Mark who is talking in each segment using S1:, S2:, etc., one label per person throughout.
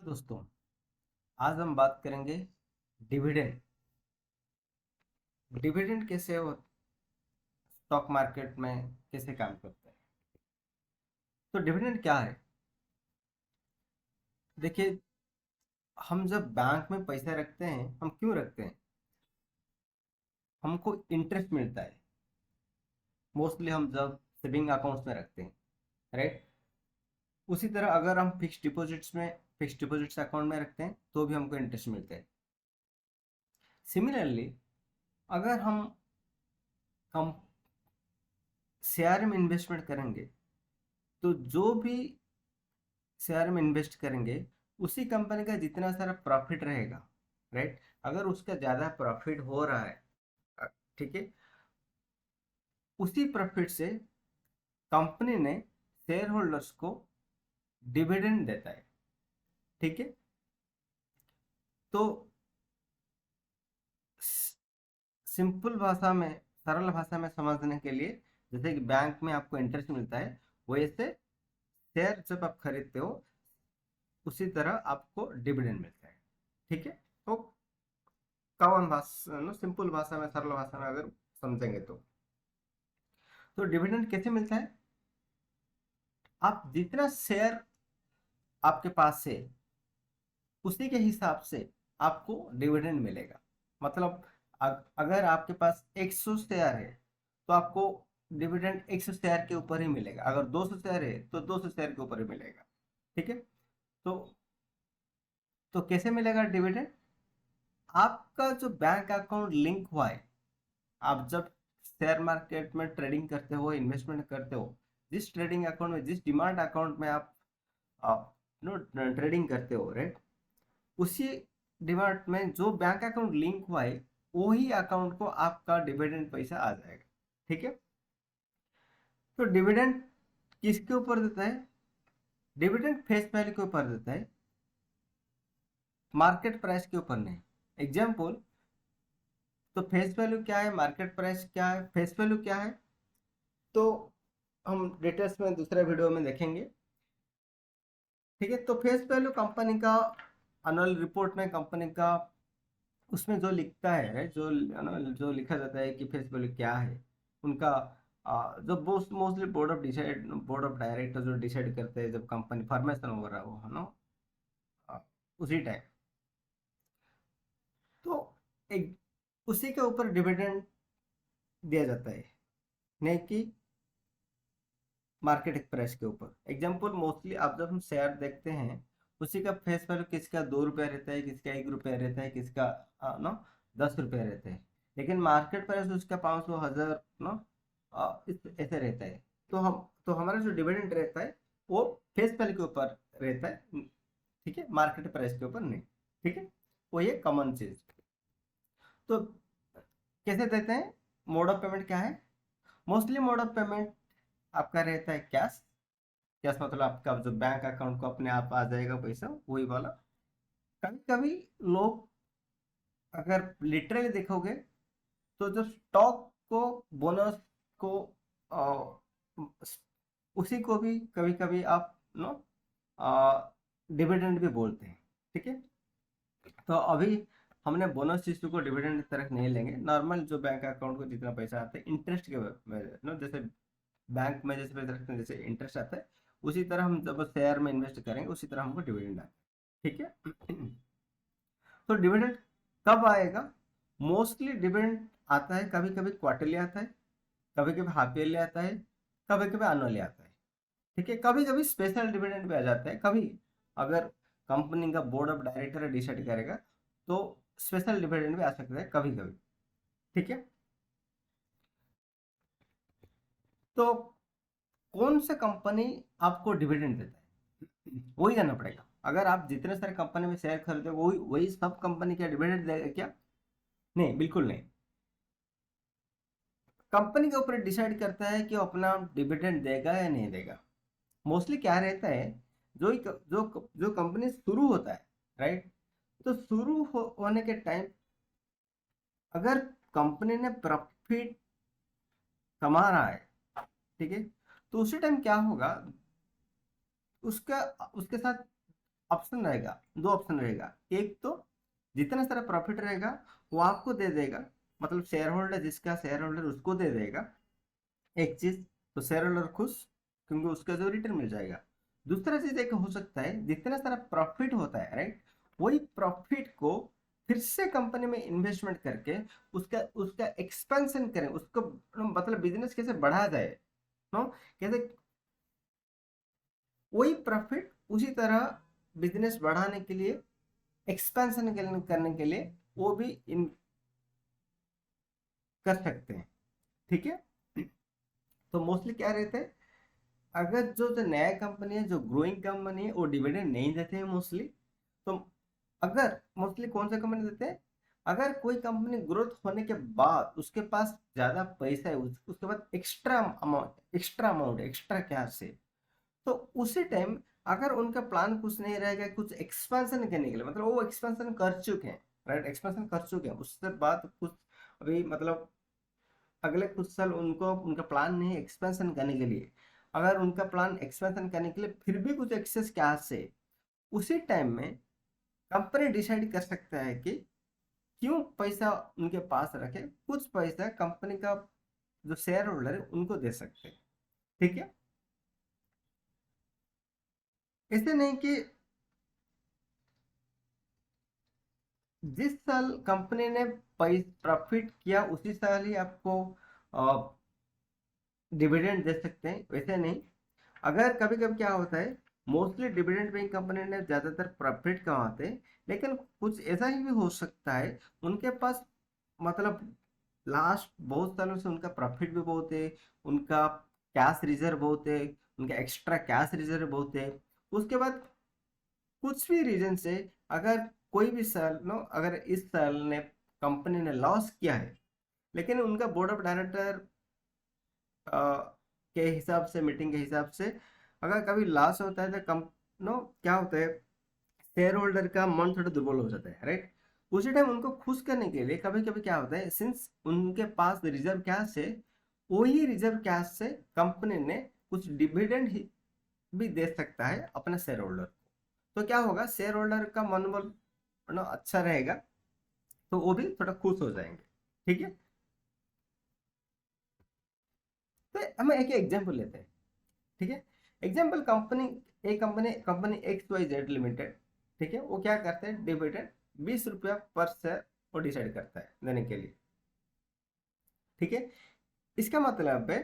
S1: दोस्तों, आज हम बात करेंगे डिविडेंड। डिविडेंड कैसे हो स्टॉक मार्केट में कैसे काम करता है। तो डिविडेंड क्या है? देखिए, हम जब बैंक में पैसा रखते हैं, हम क्यों रखते हैं? हमको इंटरेस्ट मिलता है। मोस्टली हम जब सेविंग अकाउंट्स में रखते हैं, राइट। उसी तरह अगर हम फिक्स डिपॉजिट्स अकाउंट में रखते हैं तो भी हमको इंटरेस्ट मिलता है। सिमिलरली, अगर हम कम शेयर में इन्वेस्टमेंट करेंगे तो जो भी शेयर में इन्वेस्ट करेंगे उसी कंपनी का जितना सारा प्रॉफिट रहेगा, राइट। अगर उसका ज़्यादा प्रॉफिट हो रहा है, अ, ठीक है, उसी प्रॉफिट से कंपनी ने शेयर होल्डर्स को डिविडेंड देता है, ठीक है। तो सिंपल भाषा में, सरल भाषा में समझने के लिए, जैसे कि बैंक में आपको इंटरेस्ट मिलता है, वैसे शेयर जब आप खरीदते हो उसी तरह आपको डिविडेंड मिलता है, ठीक है। तो कॉमन भाषा, सिंपल भाषा में, सरल भाषा में अगर समझेंगे तो डिविडेंड कैसे मिलता है? आप जितना शेयर आपके पास है उसी के हिसाब से आपको डिविडेंड मिलेगा। मतलब अगर आपके पास 100 शेयर है तो आपको डिविडेंड 100 शेयर के ऊपर ही मिलेगा। अगर 200 शेयर है तो 200 शेयर के ऊपर ही मिलेगा, ठीक है। तो कैसे मिलेगा डिविडेंड? आपका जो बैंक अकाउंट लिंक हुआ है, आप जब शेयर मार्केट में ट्रेडिंग करते हो, इन्वेस्टमेंट करते हो, जिस ट्रेडिंग अकाउंट में, जिस डिमांड अकाउंट में आप ट्रेडिंग करते हो, राइट, उसी डिमांड में जो बैंक अकाउंट लिंक हुआ है वही अकाउंट को आपका डिविडेंड पैसा आ जाएगा, ठीक है। तो डिविडेंड किसके ऊपर देता है? डिविडेंड फेस वैल्यू के ऊपर देता है, मार्केट प्राइस के ऊपर नहीं। एग्जाम्पल, तो फेस वैल्यू क्या है, मार्केट प्राइस क्या है, फेस वैल्यू क्या है, तो हम डिटेल्स में दूसरे वीडियो में देखेंगे, ठीक है। तो फेस वैल्यू कंपनी का एनुअल रिपोर्ट में, कंपनी का उसमें जो लिखता है, right, जो लिखा जाता है कि फेस वैल्यू क्या है उनका, जो मोस्टली बोर्ड ऑफ डायरेक्टर जो डिसाइड करते हैं जब कंपनी फॉर्मेशन हो रहा हो, है ना, उसी टाइम। तो एक उसी के ऊपर डिविडेंड दिया जाता है, नहीं कि मार्केट प्राइस के ऊपर। एग्जाम्पल, मोस्टली आप जब हम शेयर देखते हैं उसी का फेस वैल्यू किसका 2 रुपया रहता है, किसका 1 रुपया रहता है, किसका नो 10 रुपया रहता है, लेकिन मार्केट प्राइस उसका 500, 1000, नो ऐसे रहता है। तो हमारा जो डिविडेंड रहता है वो फेस वैल्यू के ऊपर रहता है, ठीक है, मार्केट प्राइस के ऊपर नहीं, ठीक है। वो ये कॉमन चीज। तो कैसे देते हैं? मोड ऑफ पेमेंट क्या है? मोस्टली मोड ऑफ पेमेंट आपका रहता है कैश। कैश मतलब आपका जो बैंक अकाउंट को अपने आप आ जाएगा पैसा, वही वाला। कभी कभी लोग, अगर लिटरली देखोगे, तो जो स्टॉक को, बोनस को, उसी को भी कभी कभी आप नो डिविडेंड भी बोलते हैं, ठीक है। तो अभी हमने बोनस इश्यू को डिविडेंड की तरफ नहीं लेंगे। नॉर्मल जो बैंक अकाउंट को जितना पैसा आता है इंटरेस्ट के नो, जैसे बैंक में जैसे पैसा रखते हैं, जैसे इंटरेस्ट आता है, उसी तरह हम जब शेयर में इन्वेस्ट करेंगे उसी तरह हमको डिविडेंड आता है, ठीक है। तो डिविडेंड कब आएगा? मोस्टली डिविडेंड आता है, कभी कभी क्वार्टरली आता है, कभी कभी हाफ ईयरली आता है, कभी कभी एनुअली आता है, ठीक है। कभी कभी स्पेशल डिविडेंड भी आ जाता है। कभी अगर कंपनी का बोर्ड ऑफ डायरेक्टर डिसाइड करेगा तो स्पेशल डिविडेंड भी आ सकता है कभी कभी, ठीक है। तो कौन सा कंपनी आपको डिविडेंड देता है वही जानना पड़ेगा। अगर आप जितने सारे कंपनी में शेयर खरीदे वही वही सब कंपनी क्या डिविडेंड देगा क्या? नहीं, बिल्कुल नहीं। कंपनी के ऊपर डिसाइड करता है कि वो अपना डिविडेंड देगा या नहीं देगा। मोस्टली क्या रहता है, जो कंपनी शुरू होता है, राइट, तो होने के टाइम अगर कंपनी ने प्रॉफिट कमा रहा है, ठीक है, तो उसी टाइम क्या होगा, उसका उसके साथ ऑप्शन रहेगा, दो ऑप्शन रहेगा। एक तो जितना सारा प्रॉफिट रहेगा वो आपको दे देगा, मतलब शेयर होल्डर, जिसका शेयर होल्डर उसको दे देगा एक चीज, तो शेयर होल्डर खुश, क्योंकि उसका जो रिटर्न मिल जाएगा। दूसरा चीज एक हो सकता है, जितना सारा प्रॉफिट होता है राइट, वही प्रॉफिट को फिर से कंपनी में इन्वेस्टमेंट करके उसका उसका एक्सपेंशन करें, उसको मतलब बिजनेस कैसे बढ़ा जाए, नो कैसे वही प्रॉफिट उसी तरह बिजनेस बढ़ाने के लिए, एक्सपेंशन करने के लिए वो भी इन कर सकते हैं। ठीक है, तो मोस्टली क्या रहता है, अगर जो नया कंपनी है, जो ग्रोइंग कंपनी है, वो डिविडेंड नहीं देते हैं मोस्टली। तो अगर मोस्टली कौन सा कंपनी देते हैं, अगर कोई कंपनी ग्रोथ होने के बाद उसके पास ज्यादा पैसा है, उसके बाद एक्स्ट्रा अमाउंट एक्स्ट्रा कैश है, तो उसी टाइम अगर उनका प्लान कुछ नहीं रहेगा कुछ एक्सपेंशन करने के लिए, मतलब वो एक्सपेंशन कर चुके हैं राइट, एक्सपेंशन कर चुके हैं, उससे बाद कुछ अभी मतलब अगले कुछ साल उनको उनका प्लान नहीं है एक्सपेंशन करने के लिए, अगर उनका प्लान एक्सपेंशन करने के लिए फिर भी कुछ एक्सेस कैश है, उसी टाइम में कंपनी डिसाइड कर सकता है कि क्यों पैसा उनके पास रखे, कुछ पैसा कंपनी का जो शेयर होल्डर है उनको दे सकते हैं। ठीक है, ऐसे नहीं कि जिस साल कंपनी ने प्रॉफिट किया उसी साल ही आपको डिविडेंड दे सकते हैं, वैसे नहीं। अगर कभी कभी क्या होता है, मोस्टली डिविडेंड पेइंग कंपनी ने ज्यादातर प्रॉफिट कमाते हैं, लेकिन कुछ ऐसा ही भी हो सकता है उनके पास मतलब लास्ट बहुत सालों से उनका प्रॉफिट भी बहुत है, उनका कैश रिजर्व बहुत है, उनका एक्स्ट्रा कैश रिजर्व बहुत है, उसके बाद कुछ भी रीजन से अगर कोई भी साल नो, अगर इस साल ने कंपनी ने लॉस किया है, लेकिन उनका बोर्ड ऑफ डायरेक्टर के हिसाब से, मीटिंग के हिसाब से अगर कभी लॉस होता है तो कम नो क्या होता है, शेयर होल्डर का मन थोड़ा दुर्बल हो जाता है राइट। उसी टाइम उनको खुश करने के लिए कभी कभी क्या होता है, सिंस उनके पास रिजर्व कैश है, वही रिजर्व कैश से कंपनी ने कुछ डिविडेंड भी दे सकता है अपने शेयर होल्डर को। तो क्या होगा, शेयर होल्डर का मनोबल अच्छा रहेगा, तो वो भी थोड़ा खुश हो जाएंगे। ठीक है, तो हम एक एग्जांपल लेते हैं। ठीक है, एग्जाम्पल कंपनी, एक company company X Y Z limited, ठीक है, वो क्या करते हैं, डिविडेंड 20 रुपया पर शेयर वो डिसाइड करता है देने के लिए। ठीक है, इसका मतलब है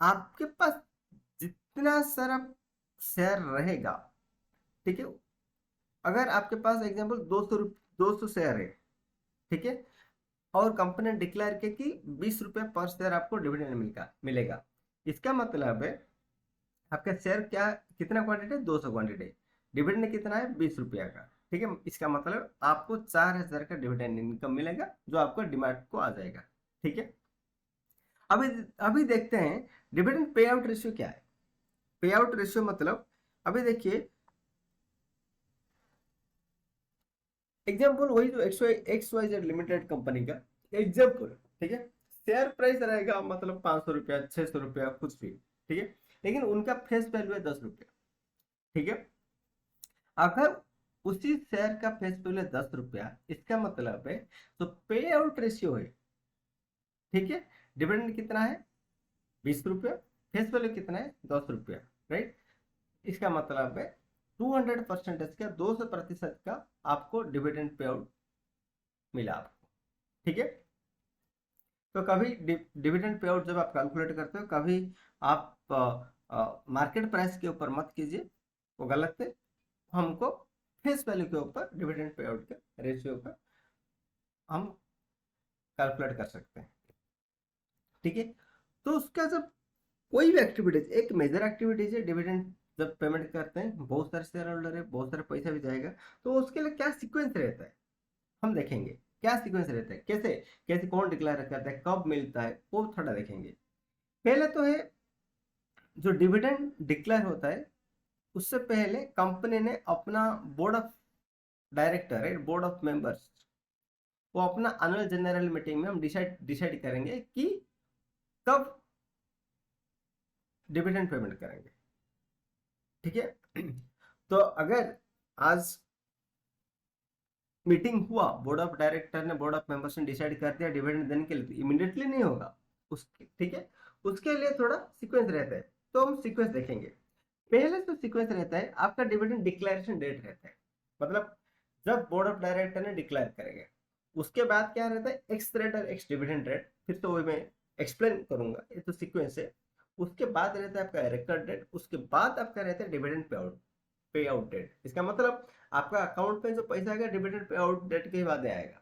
S1: आपके पास जितना सारा शेयर रहेगा, ठीक है, अगर आपके पास एग्जाम्पल 200 शेयर है, ठीक है, और कंपनी ने डिक्लेयर किया कि 20 रुपया पर शेयर आपको डिविडेंड मिलेगा, इसका मतलब है आपका शेयर क्या, कितना क्वांटिटी, 200 क्वांटिटी, डिविडेंड कितना है, 20 रुपया का। ठीक है, इसका मतलब आपको 4,000 का डिविडेंड इनकम मिलेगा, जो आपको डिमांड को आ जाएगा। ठीक है, अभी अभी देखते हैं डिविडेंड पे आउट रेशियो क्या है। पे आउट रेशियो मतलब, अभी देखिए एग्जाम्पल वही जो X Y Z limited company का एग्जाम्पल, ठीक है, शेयर प्राइस रहेगा मतलब 500 रुपया, 600 रुपया, कुछ भी। ठीक है, लेकिन उनका फेस वैल्यू है 10 रुपया। ठीक है, अगर उसी शेयर का फेस वैल्यू 10 रुपया, इसका मतलब है तो पे आउट रेशियो है, ठीक है, डिविडेंड कितना है, 20 रुपया, फेस वैल्यू कितना है, 10 रुपया, राइट। इसका मतलब है 200% का, 200% का आपको डिविडेंड पे आउट मिला आपको। ठीक है, तो कभी डिविडेंड पे आउट जब आप कैलकुलेट करते हो, कभी आप मार्केट प्राइस के ऊपर मत कीजिए, वो गलत है। हमको फेस वैल्यू के ऊपर डिविडेंड पे आउट के रेशियो का हम कैलकुलेट कर सकते हैं। ठीक है, तो उसका जब कोई भी एक्टिविटीज, एक मेजर एक्टिविटीज है डिविडेंड, जब पेमेंट करते हैं, बहुत सारे शेयर होल्डर है, बहुत सारा पैसा भी जाएगा, तो उसके लिए क्या सीक्वेंस रहता है हम देखेंगे, क्या सीक्वेंस रहता है, कैसे कैसे कौन डिक्लेयर करता है, कब मिलता है, वो थोड़ा देखेंगे। पहले तो है जो डिविडेंड डिक्लेयर होता है, उससे पहले कंपनी ने अपना बोर्ड ऑफ डायरेक्टर है, बोर्ड ऑफ मेंबर्स, वो अपना एनुअल जनरल मीटिंग में हम डिसाइड करेंगे कि कब डिविडेंड पेमेंट करेंगे। ठीक है, तो अगर आज मीटिंग हुआ, बोर्ड ऑफ डायरेक्टर ने, बोर्ड ऑफ मेंबर्स ने डिसाइड कर दिया डिविडेंड देने के लिए, तो इमीडिएटली नहीं होगा उसके, ठीक है, उसके लिए थोड़ा सीक्वेंस रहता है। तो हम सीक्वेंस देखेंगे। पहले तो सीक्वेंस रहता है आपका डिविडेंड डिक्लेरेशन डेट रहता है, मतलब जब बोर्ड ऑफ डायरेक्टर ने डिक्लेयर करेंगे, उसके बाद क्या रहता है एक्स रेट और एक्स डिविडेंड रेट, फिर तो वही मैं एक्सप्लेन करूंगा, ये तो सीक्वेंस है। उसके बाद रहता है आपका रिकॉर्ड डेट, उसके बाद आपका रहता है डिविडेंड पे आउट, पे आउट डेट। इसका मतलब आपका अकाउंट में जो पैसा आएगा डिविडेंड पे आउट डेट के बाद आएगा,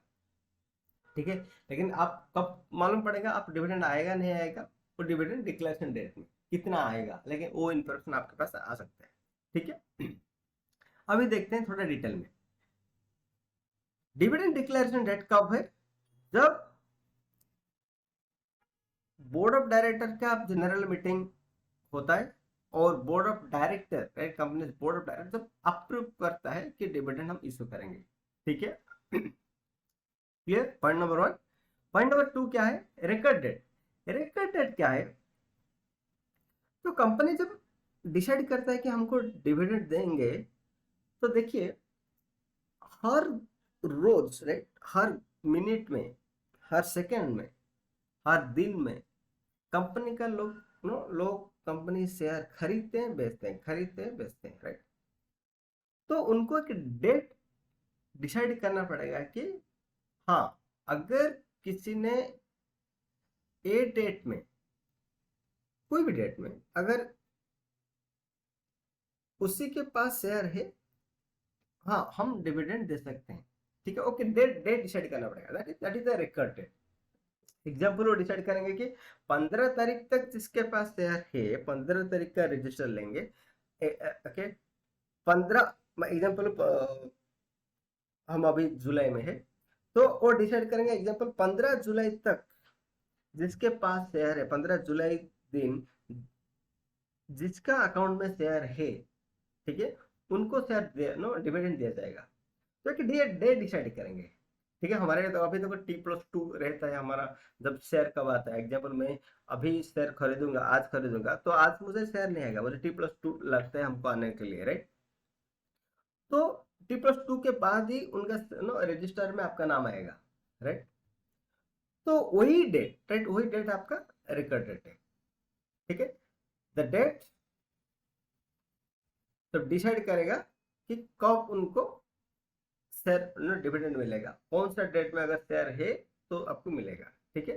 S1: ठीक है। लेकिन आप कब मालूम पड़ेगा आप डिविडेंड आएगा नहीं आएगा, वो डिविडेंड डिक्लेरेशन डेट में कितना आएगा, लेकिन वो इन्फॉर्मेशन आपके पास आ सकता है, ठीक है। अभी देखते हैं थोड़ा डिटेल में। डिविडेंड डिक्लेरेशन डेट कब है? जब बोर्ड ऑफ डायरेक्टर का जनरल मीटिंग होता है और board of director, right, company board of director जब अप्रूव करता है कि डिविडेंड हम इशू करेंगे, ठीक है। Clear, point number 1। Point number 2 क्या है? Record date. रिकॉर्ड डेट क्या है? तो कंपनी जब डिसाइड करता है कि हमको डिविडेंड देंगे, तो देखिए हर रोज, राइट, हर मिनट में, हर सेकंड में, हर दिन में कंपनी का लोग कंपनी शेयर खरीदते हैं बेचते हैं, खरीदते हैं बेचते हैं, राइट। तो उनको एक डेट डिसाइड करना पड़ेगा कि हाँ, अगर किसी ने ए डेट में, कोई भी डेट में, अगर उसी के पास शेयर है, हाँ हम डिविडेंड दे सकते हैं, ठीक है। ओके, डेट डेट डिसाइड करना पड़ेगा, that is the record date. Example वो डिसाइड करेंगे कि 15 तारीख तक जिसके पास शेयर है 15 तारीख का रजिस्टर लेंगे, ओके। 15, एग्जाम्पल हम अभी जुलाई में है, तो वो डिसाइड करेंगे एग्जाम्पल 15 जुलाई तक जिसके पास शेयर है, 15 जुलाई दिन जिसका अकाउंट में शेयर है, ठीक है, उनको शेयर डिविडेंड दिया जाएगा। तो एक डे डिसाइड करेंगे, ठीक है। हमारे तो अभी तो T+2 रहता है हमारा, जब शेयर कब आता है, एग्जाम्पल मैं अभी शेयर खरीदूंगा, आज खरीदूंगा, तो आज मुझे शेयर नहीं आएगा, मुझे T+2 लगता है हमको आने के लिए, राइट। तो T+2 के बाद ही उनका रजिस्टर में आपका नाम आएगा, राइट। तो वही डेट, राइट, वही डेट आपका रिकॉर्ड डेट है, ठीक है। द डेट तो डिसाइड करेगा कि कब उनको शेयर डिविडेंड मिलेगा, कौन सा डेट में अगर शेयर है तो आपको मिलेगा, ठीक है।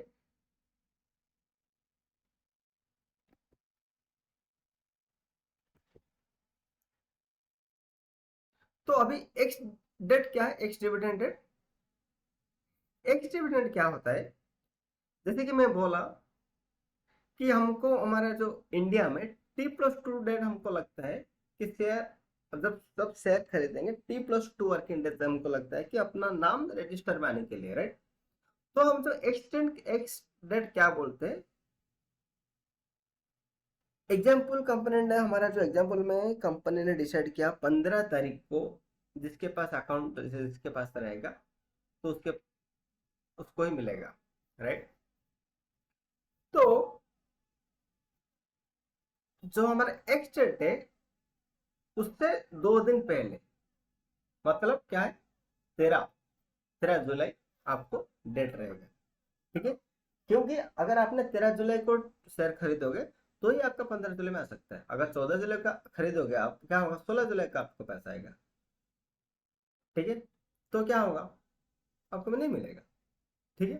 S1: तो अभी एक्स डेट क्या है? Ex dividend date. Ex dividend क्या होता है? जैसे कि मैं बोला कि हमको हमारा जो इंडिया में T+2 डेट हमको लगता है कि शेयर जब सब शेयर खरीदेंगे T+2 वर्किंग डेट हमको लगता है कि अपना नाम रजिस्टर में आने के लिए, राइट। तो हम जो एक्सटेंड एक्स डेट क्या बोलते हैं? एग्जाम्पल कंपनी ने, हमारा जो एग्जाम्पल में कंपनी ने डिसाइड किया 15 तारीख को जिसके पास अकाउंट जिसके पास रहेगा तो उसके उसको ही मिलेगा, राइट। तो जो हमारा एक्स डेट है उससे 2 दिन पहले, मतलब क्या है, 13 13 जुलाई आपको डेट रहेगा, ठीक है। क्योंकि अगर आपने 13 जुलाई को शेयर खरीदोगे तो ही आपका 15 जुलाई में आ सकता है। अगर 14 जुलाई का खरीदोगे आप, क्या होगा, 16 जुलाई का आपको पैसा आएगा, ठीक है। तो क्या होगा, आपको नहीं मिलेगा, ठीक है।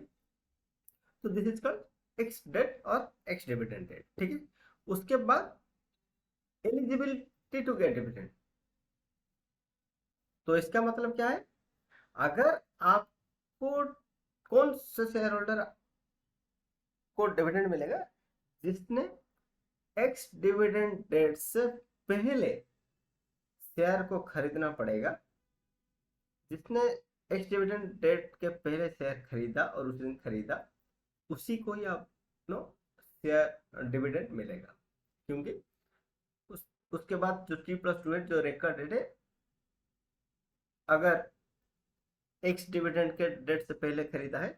S1: तो this is called ex date और एक्स डिविडेंड डेट, ठीक है। उसके बाद एलिजिबिलिटी टू गेट डिविडेंड। तो इसका मतलब क्या है? अगर आपको, कौन से शेयर होल्डर को डिविडेंड मिलेगा? जिसने एक्स डिविडेंड डेट से पहले शेयर को खरीदना पड़ेगा, जिसने एक्स डिविडेंड डेट के पहले शेयर खरीदा और उस दिन खरीदा, उसी को ही आप नो शेयर डिविडेंड मिलेगा। क्योंकि उसके बाद जो T+2 जो रिकॉर्ड डेट है, अगर एक्स डिविडेंड के डेट से पहले खरीदा है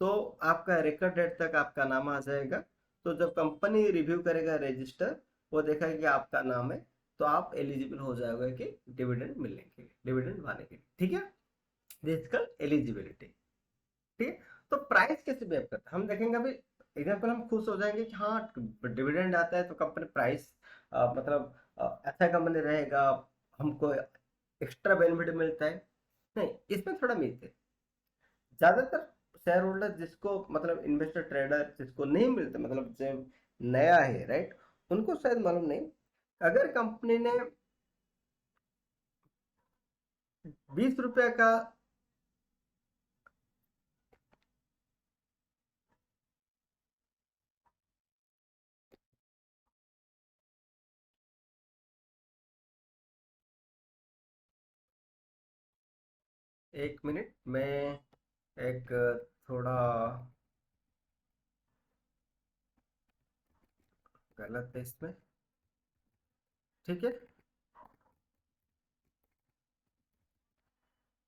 S1: तो आपका रिकॉर्ड डेट तक आपका नाम आ जाएगा। तो जब कंपनी रिव्यू करेगा रजिस्टर, वो देखेगा कि आपका नाम है तो आप एलिजिबल हो जाओगे कि डिविडेंड मिलने के लिए, डिविडेंड पाने के लिए। ठीक है, दिस कॉल्ड एलिजिबिलिटी। ठीक है, तो प्राइस कैसे बिहेव करता है हम देखेंगे अभी। एग्जाम्पल हम खुश हो जाएंगे कि हाँ डिविडेंड आता है तो कंपनी प्राइस मतलब अच्छा कंपनी रहेगा, हमको एक्स्ट्रा बेनिफिट मिलता है। नहीं, इसमें थोड़ा मिथ है। ज्यादातर शेयर होल्डर जिसको मतलब इन्वेस्टर ट्रेडर जिसको नहीं मिलते, मतलब जो नया है राइट, उनको शायद मालूम नहीं। अगर कंपनी ने 20 रुपए का, 1 मिनट में एक थोड़ा गलत है इसमें। ठीक है,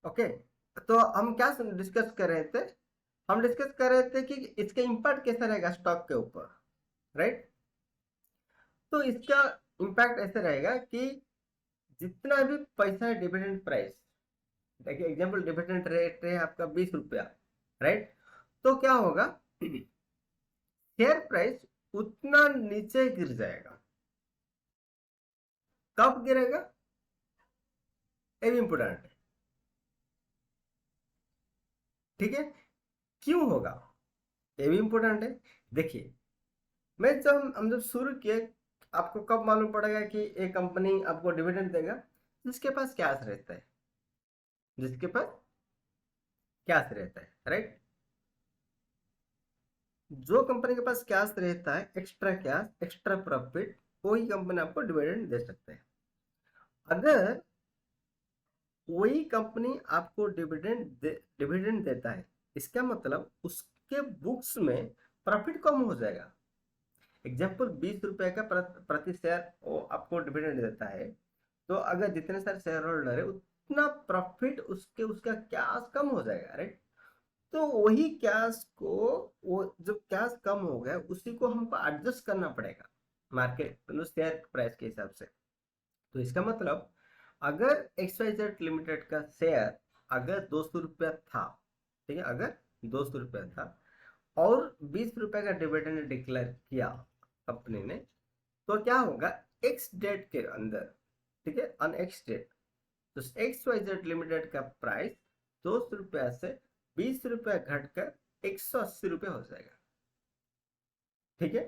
S1: ओके। तो हम क्या डिस्कस कर रहे थे, हम डिस्कस कर रहे थे कि इसका इम्पैक्ट कैसा रहेगा स्टॉक के ऊपर, राइट। तो इसका इम्पैक्ट ऐसे रहेगा कि जितना भी पैसा है डिविडेंड प्राइस, देखिए एग्जांपल डिविडेंड रेट है आपका 20 रुपया, राइट। तो क्या होगा, शेयर प्राइस उतना नीचे गिर जाएगा। कब गिरेगा, ये भी इंपोर्टेंट है। ठीक है, क्यों होगा, ये भी इंपोर्टेंट है। देखिए, मैं जब हम जब शुरू किए, आपको कब मालूम पड़ेगा कि एक कंपनी आपको डिविडेंड देगा, जिसके पास कैश रहता है, जिसके पास कैश रहता है, राइट। जो कंपनी के पास कैश रहता है, एक्स्ट्रा कैश, एक्स्ट्रा प्रॉफिट, वही कंपनी आपको डिविडेंड दे सकते हैं। अगर कोई कंपनी आपको डिविडेंड देता है, इसका मतलब उसके बुक्स में प्रॉफिट कम हो जाएगा। एग्जाम्पल 20 रुपए का प्रति शेयर वो आपको डिविडेंड देता है, तो अगर जितने सारे शेयर होल्डर है उतना प्रॉफिट उसके उसका कैश कम हो जाएगा, राइट। तो वही कैश को, वो जो कैश कम हो गया उसी को हमको एडजस्ट करना पड़ेगा मार्केट मतलब शेयर प्राइस के हिसाब से। तो इसका मतलब अगर XYZ लिमिटेड का शेयर अगर 200 रुपया था, ठीक है, अगर 200 रुपया था और 20 रुपए का डिविडेंड डिक्लेयर किया कंपनी ने, तो क्या होगा, एक्स डेट के अंदर, ठीक है, ऑन एक्स डेट, तो XYZ लिमिटेड का प्राइस 200 रुपया से 20 रुपया घटकर 180 रुपये हो जाएगा। ठीक है,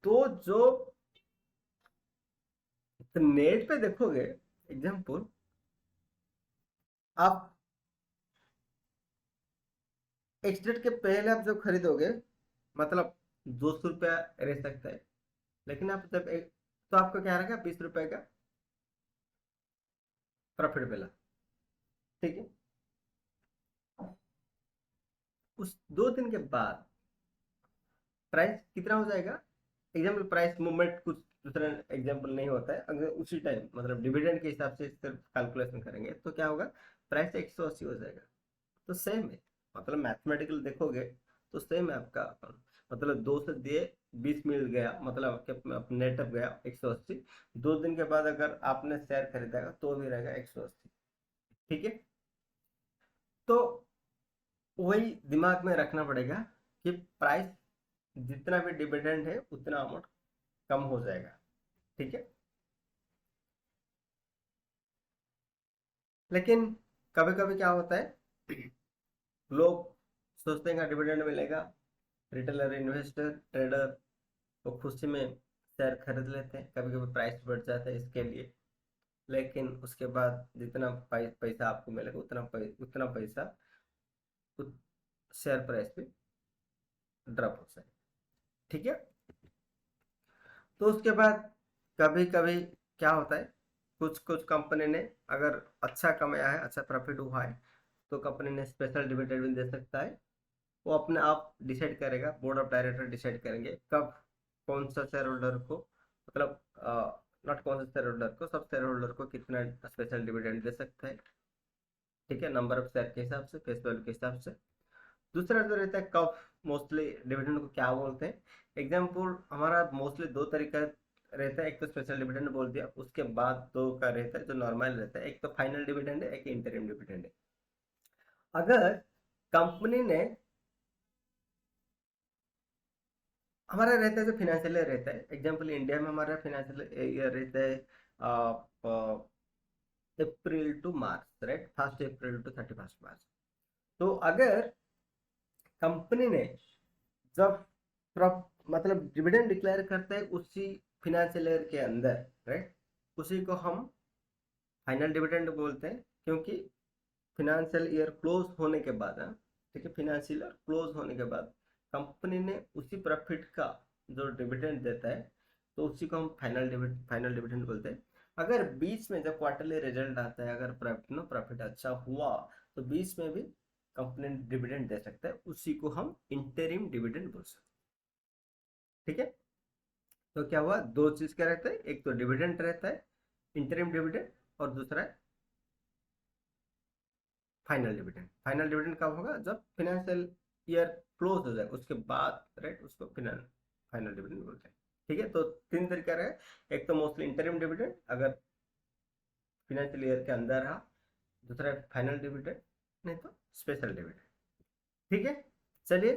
S1: तो जो तो नेट पे देखोगे, एग्जाम्पल आप एक्स डेट के पहले आप जब खरीदोगे, मतलब 200 रुपया रह सकता है, लेकिन आप जब एक, तो आपको क्या रहेगा, 20 रुपए का प्रॉफिट मिला। ठीक है, उस 2 दिन के बाद प्राइस कितना हो जाएगा, एग्जाम्पल प्राइस मूवमेंट कुछ दूसरा एग्जाम्पल नहीं होता है, अगर उसी टाइम मतलब डिविडेंड के हिसाब से सिर्फ कैलकुलेशन करेंगे तो क्या होगा, प्राइस 180 हो जाएगा। तो सेम है, मतलब मैथमेटिकल देखोगे तो सेम है आपका। मतलब 2 से दिए 20 मिल गया, मतलब आपके नेट अप गया 180। 2 दिन के बाद अगर आपने शेयर खरीदेगा तो भी रहेगा 180। ठीक है, तो वही दिमाग में रखना पड़ेगा कि प्राइस जितना भी डिविडेंड है उतना अमाउंट कम हो जाएगा। ठीक है, लेकिन कभी कभी क्या होता है, लोग सोचते हैं डिविडेंड मिलेगा, रिटेलर इन्वेस्टर ट्रेडर तो खुशी में शेयर खरीद लेते हैं, कभी कभी प्राइस बढ़ जाता है इसके लिए, लेकिन उसके बाद जितना पैसा आपको मिलेगा उतना पैसा उस शेयर प्राइस पे ड्रॉप हो जाए। ठीक है, तो उसके बाद कभी कभी क्या होता है, कुछ कुछ कंपनी ने अगर अच्छा कमाया है, अच्छा प्रॉफिट हुआ है, तो कंपनी ने स्पेशल डिविडेंड भी दे सकता है। वो अपने आप डिसाइड करेगा, बोर्ड ऑफ डायरेक्टर डिसाइड करेंगे कब कौन सा शेयर होल्डर को, मतलब नॉट कौन सा शेयर होल्डर को, सब शेयर होल्डर को कितना स्पेशल डिविडेंड दे सकता है। ठीक है, नंबर ऑफ शेयर के हिसाब से, फेस वैल्यू के हिसाब से। दूसरा जो रहता है कब, मोस्टली डिविडेंड को क्या बोलते हैं, एग्जाम्पल हमारा मोस्टली दो तरीका रहता है, एक तो स्पेशल डिविडेंड बोल दिया, उसके बाद दो का रहता है जो नॉर्मल रहता है, एक तो फाइनल डिविडेंड है, एक इंटरिम डिविडेंड है। अगर कंपनी ने, हमारा रहता है जो फिनेंशियल ईयर रहता है, एग्जांपल इंडिया में हमारा फिनेंशियल ईयर रहता है April to March, right, 1 April to 31 March. तो अगर कंपनी ने जब मतलब डिविडेंड डिक्लेयर करते हैं उसी फिनेंशियल ईयर के अंदर, राइट, उसी को हम फाइनल डिविडेंड बोलते हैं, क्योंकि फिनेंशियल ईयर क्लोज होने के बाद, हाँ, ठीक है, फिनेंशियल ईयर क्लोज होने के बाद कंपनी ने उसी प्रॉफिट का जो डिविडेंड देता है, तो उसी को हम फाइनल डिविडेंड बोलते हैं। अगर बीच में जब क्वार्टरली रिजल्ट आता है, अगर प्रॉफिट अच्छा हुआ, तो बीच में भी कंपनी डिविडेंड दे सकता है, उसी को हम इंटरिम डिविडेंड बोल सकते हैं। ठीक है, तो क्या हुआ, दो चीज क्या रहता है, एक तो डिविडेंड रहता है, इंटरिम डिविडेंड, और दूसरा है फाइनल डिविडेंड। फाइनल डिविडेंड कब होगा, जब फिनेंशियल ईयर क्लोज हो जाए उसके बाद, राइट, उसको फाइनल डिविडेंड बोलते हैं। ठीक है, तो तीन तरीका रहे, एक तो मोस्टली इंटरिम डिविडेंड अगर फिनेंशियल ईयर के अंदर रहा, दूसरा फाइनल डिविडेंड, नहीं तो स्पेशल डिविडेंड। ठीक है, चलिए,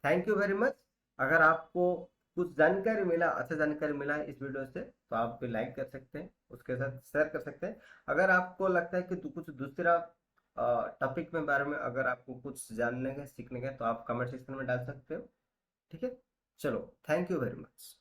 S1: थैंक यू वेरी मच। अगर आपको कुछ जानकारी मिला, अच्छा जानकारी मिला है इस वीडियो से, तो आप भी लाइक कर सकते हैं, उसके साथ शेयर कर सकते हैं। अगर आपको लगता है कि कुछ दूसरा टॉपिक में बारे में अगर आपको कुछ जानने का सीखने का, तो आप कमेंट सेक्शन में डाल सकते हो। ठीक है, चलो, थैंक यू वेरी मच।